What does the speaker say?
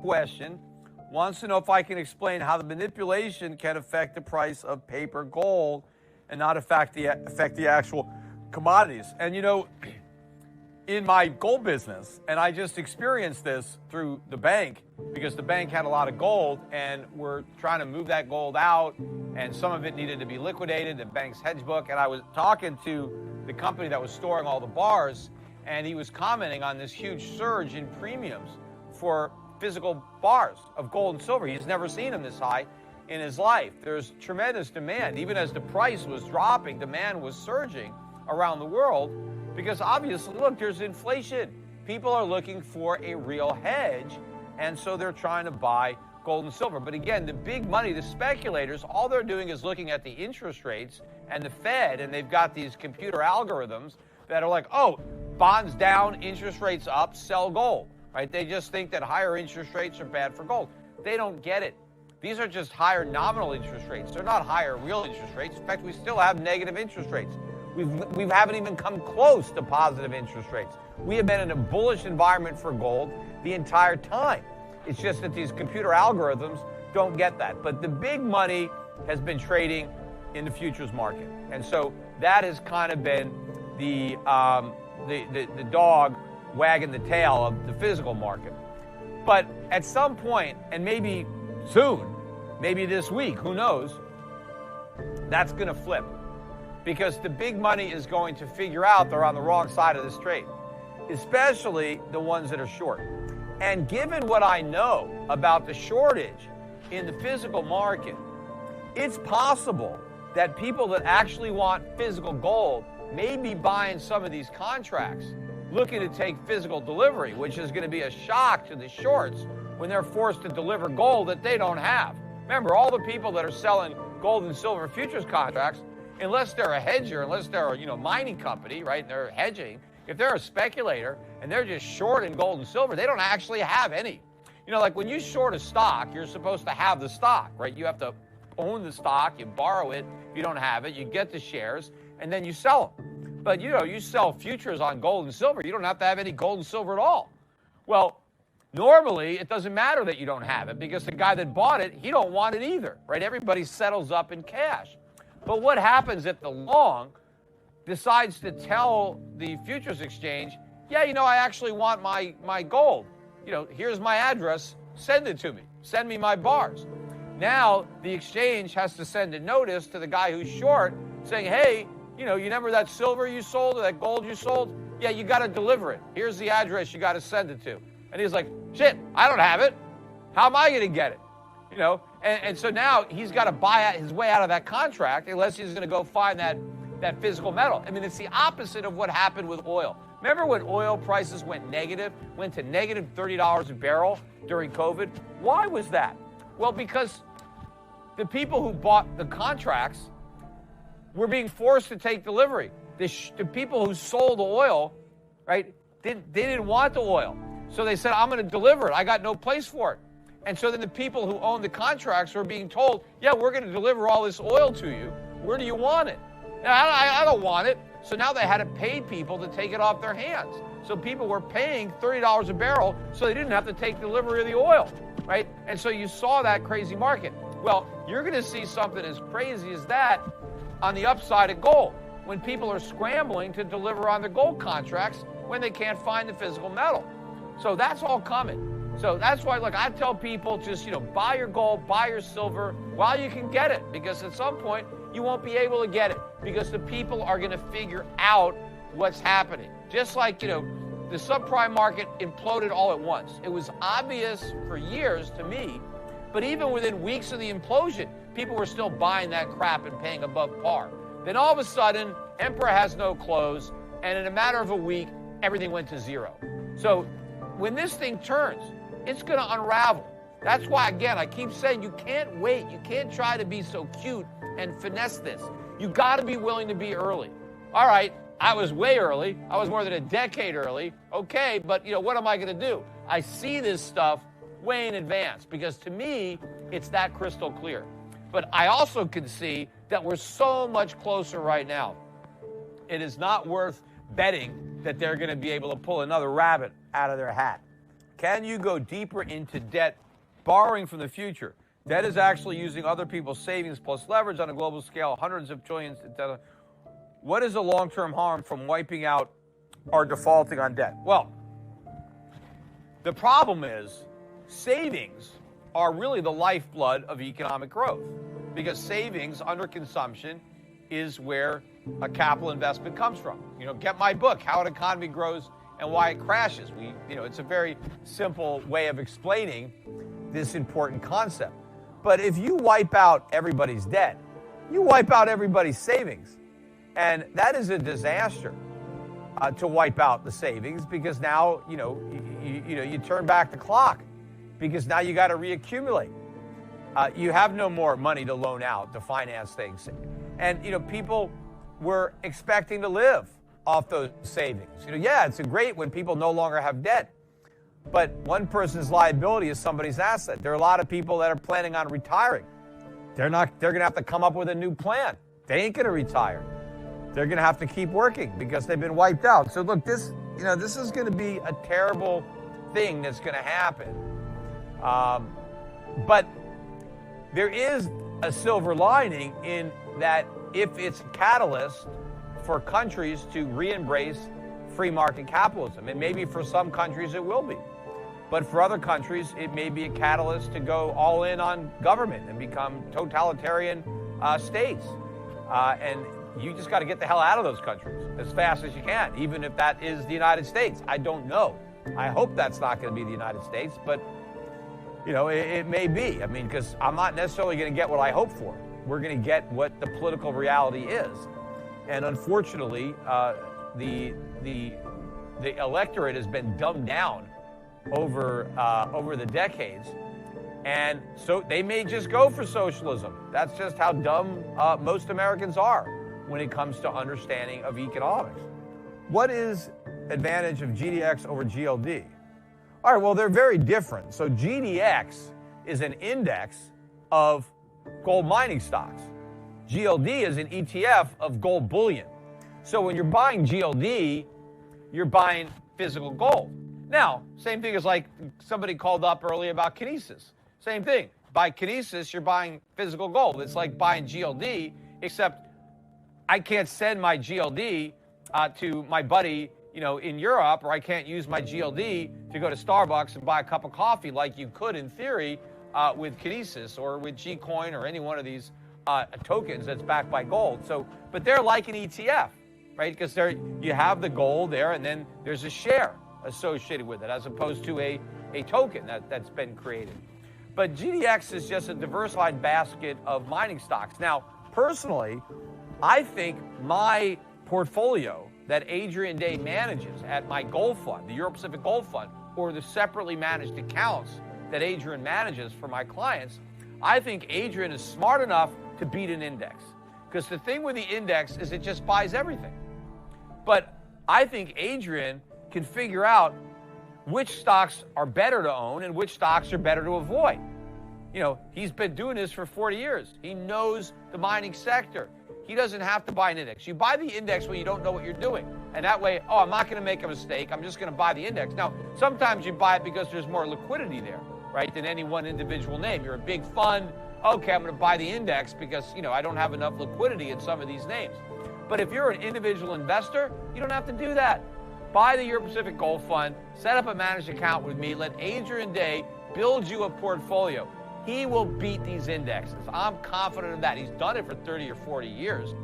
question wants to know if I can explain how the manipulation can affect the price of paper gold and not affect the actual commodities. And in my gold business, and I just experienced this through the bank because the bank had a lot of gold and we're trying to move that gold out and some of it needed to be liquidated, the bank's hedge book. And I was talking to the company that was storing all the bars and he was commenting on this huge surge in premiums for physical bars of gold and silver. He's never seen them this high in his life. There's tremendous demand. Even as the price was dropping, demand was surging around the world. Because obviously, look, there's inflation. People are looking for a real hedge, and so they're trying to buy gold and silver. But again, the big money, the speculators, all they're doing is looking at the interest rates and the Fed, and they've got these computer algorithms that are like, oh, bonds down, interest rates up, sell gold, right? They just think that higher interest rates are bad for gold. They don't get it. These are just higher nominal interest rates. They're not higher real interest rates. In fact, we still have negative interest rates. We haven't even come close to positive interest rates. We have been in a bullish environment for gold the entire time. It's just that these computer algorithms don't get that. But the big money has been trading in the futures market. And so that has kind of been the dog wagging the tail of the physical market. But at some point, and maybe soon, maybe this week, who knows, that's going to flip. Because the big money is going to figure out they're on the wrong side of this trade, especially the ones that are short. And given what I know about the shortage in the physical market, it's possible that people that actually want physical gold may be buying some of these contracts, looking to take physical delivery, which is going to be a shock to the shorts when they're forced to deliver gold that they don't have. Remember, all the people that are selling gold and silver futures contracts, unless they're a hedger, unless they're a mining company, right, and they're hedging, if they're a speculator and they're just short in gold and silver, they don't actually have any. Like when you short a stock, you're supposed to have the stock, right? You have to own the stock, you borrow it, if you don't have it, you get the shares, and then you sell them. But you sell futures on gold and silver, you don't have to have any gold and silver at all. Well, normally it doesn't matter that you don't have it because the guy that bought it, he don't want it either, right? Everybody settles up in cash. But what happens if the long decides to tell the futures exchange, yeah, I actually want my gold. Here's my address, send it to me. Send me my bars. Now the exchange has to send a notice to the guy who's short saying, hey, you remember that silver you sold or that gold you sold? Yeah, you got to deliver it. Here's the address you got to send it to. And he's like, shit, I don't have it. How am I going to get it? And so now he's got to buy his way out of that contract unless he's going to go find that physical metal. I mean, it's the opposite of what happened with oil. Remember when oil prices went to negative $30 a barrel during COVID? Why was that? Well, because the people who bought the contracts were being forced to take delivery. The people who sold the oil, right, they didn't want the oil. So they said, I'm going to deliver it. I got no place for it. And so then the people who own the contracts were being told, yeah, we're going to deliver all this oil to you. Where do you want it? I don't want it. So now they had to pay people to take it off their hands. So people were paying $30 a barrel so they didn't have to take delivery of the oil, right? And so you saw that crazy market. Well, you're going to see something as crazy as that on the upside of gold when people are scrambling to deliver on their gold contracts when they can't find the physical metal. So that's all coming. So that's why, I tell people just, buy your gold, buy your silver while you can get it, because at some point you won't be able to get it because the people are going to figure out what's happening. Just like, the subprime market imploded all at once. It was obvious for years to me, but even within weeks of the implosion, people were still buying that crap and paying above par. Then all of a sudden, emperor has no clothes, and in a matter of a week, everything went to zero. So when this thing turns, it's going to unravel. That's why, again, I keep saying you can't wait. You can't try to be so cute and finesse this. You got to be willing to be early. All right, I was way early. I was more than a decade early. Okay, but what am I going to do? I see this stuff way in advance because to me, it's that crystal clear. But I also can see that we're so much closer right now. It is not worth betting that they're going to be able to pull another rabbit out of their hat. Can you go deeper into debt, borrowing from the future? Debt is actually using other people's savings plus leverage on a global scale, hundreds of trillions. What is the long-term harm from wiping out or defaulting on debt? Well, the problem is savings are really the lifeblood of economic growth, because savings under consumption is where a capital investment comes from. Get my book, How an Economy Grows and Why It Crashes. It's a very simple way of explaining this important concept. But if you wipe out everybody's debt, you wipe out everybody's savings. And that is a disaster to wipe out the savings, because now, you turn back the clock, because now you got to reaccumulate. You have no more money to loan out to finance things. And, people were expecting to live off those savings. Yeah, it's great when people no longer have debt. But one person's liability is somebody's asset. There are a lot of people that are planning on retiring. They're going to have to come up with a new plan. They ain't going to retire. They're going to have to keep working because they've been wiped out. So look, this is going to be a terrible thing that's going to happen. But there is a silver lining in that, if it's a catalyst for countries to re-embrace free market capitalism. And maybe for some countries it will be. But for other countries, it may be a catalyst to go all in on government and become totalitarian states. And you just got to get the hell out of those countries as fast as you can, even if that is the United States. I don't know. I hope that's not going to be the United States, but it may be. Because I'm not necessarily going to get what I hope for. We're going to get what the political reality is. And unfortunately, the electorate has been dumbed down over the decades, and so they may just go for socialism. That's just how dumb most Americans are when it comes to understanding of economics. What is advantage of GDX over GLD? All right, well, they're very different. So GDX is an index of gold mining stocks. GLD is an ETF of gold bullion. So when you're buying GLD, you're buying physical gold. Now, same thing as like somebody called up earlier about kinesis. Same thing. By kinesis, you're buying physical gold. It's like buying GLD, except I can't send my GLD to my buddy, in Europe, or I can't use my GLD to go to Starbucks and buy a cup of coffee like you could in theory with kinesis or with Gcoin or any one of these tokens that's backed by gold. So, but they're like an ETF, right? Because you have the gold there, and then there's a share associated with it, as opposed to a token that's been created. But GDX is just a diversified basket of mining stocks. Now, personally, I think my portfolio that Adrian Day manages at my gold fund, the Euro Pacific Gold Fund, or the separately managed accounts that Adrian manages for my clients, I think Adrian is smart enough to beat an index. Because the thing with the index is it just buys everything. But I think Adrian can figure out which stocks are better to own and which stocks are better to avoid. He's been doing this for 40 years. He knows the mining sector. He doesn't have to buy an index. You buy the index when you don't know what you're doing. And that way, I'm not going to make a mistake. I'm just going to buy the index. Now, sometimes you buy it because there's more liquidity there, right, than any one individual name. You're a big fund. Okay, I'm going to buy the index because, I don't have enough liquidity in some of these names. But if you're an individual investor, you don't have to do that. Buy the Euro Pacific Gold Fund, set up a managed account with me, let Adrian Day build you a portfolio. He will beat these indexes. I'm confident of that. He's done it for 30 or 40 years.